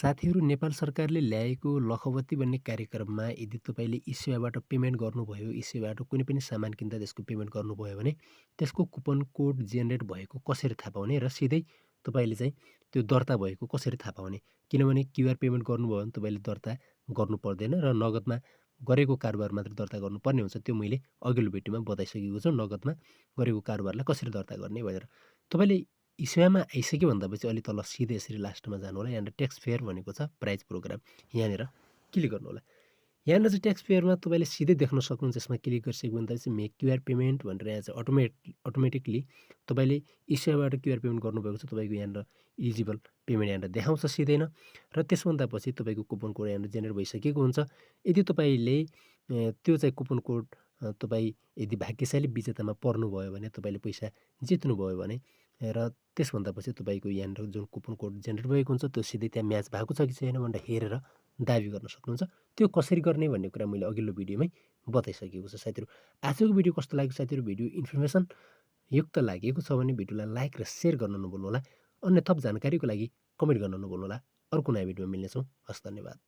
साथीहरू नेपाल सरकारले ल्याएको लखपति भन्ने कार्यक्रममा यदि तपाईँले ई-सेवाबाट पेमेन्ट गर्नुभयो, ई-सेवाबाट कुनै पनि सामान किन्दा त्यसको पेमेन्ट गर्नुभयो भने त्यसको कुपन कोड जेनेरेट भएको कसरी थाहा पाउने र सिधै तपाईँले चाहिँ त्यो दर्ता भएको कसरी थाहा पाउने? किनभने क्युआर पेमेन्ट गर्नुभयो भने तपाईँले दर्ता गर्नु पर्दैन र नगदमा गरेको कारोबार मात्र दर्ता गर्नुपर्ने हुन्छ। त्यो मैले अघिल्लो भिडियोमा बताइसकेको छु नगदमा गरेको कारोबारलाई कसरी दर्ता गर्ने भनेर। तपाईँले ई-सेवामा आइसक्यो भन्दापछि अलि तल सिधै यसरी लास्टमा जानु होला। यहाँनिर ट्याक्स पेयर भनेको छ प्राइज प्रोग्राम। यहाँनिर क्लिक गर्नु होला। यहाँनिर चाहिँ ट्याक्स पेयरमा तपाईँले सिधै देख्न सक्नुहुन्छ। यसमा क्लिक गरिसक्यो भने चाहिँ मेक क्युआर पेमेन्ट भनेर यहाँ चाहिँ अटोमेटिकली तपाईँले ई-सेवाबाट क्युआर पेमेन्ट गर्नुभएको छ तपाईँको यहाँनिर इलिजिबल पेमेन्ट यहाँनिर देखाउँछ सिधै न। र त्यसभन्दा पछि तपाईँको कुपन कोड यहाँनिर जेनेरेट भइसकेको हुन्छ। यदि तपाईँले त्यो चाहिँ कुपन कोड तपाईँ यदि भाग्यशाली विजेतामा पर्नुभयो भने तपाईँले पैसा जित्नुभयो भने र त्यसभन्दा पछि तपाईँको यहाँनिर जुन कुपन कोड जेनेरेट भएको हुन्छ त्यो सिधै त्यहाँ म्याच भएको छ कि छैन भनेर हेरेर दाबी गर्न सक्नुहुन्छ। त्यो कसरी गर्ने भन्ने कुरा मैले अघिल्लो भिडियोमै बताइसकेको छु साथीहरू। आजको भिडियो कस्तो लाग्यो साथीहरू? भिडियो इन्फर्मेसन युक्त लागेको छ भने भिडियोलाई लाइक र सेयर गर्न नभुल्नुहोला। अन्य थप जानकारीको लागि कमेन्ट गर्न नभुल्नुहोला। अर्को नयाँ भिडियोमा मिल्नेछौँ। हस्, धन्यवाद।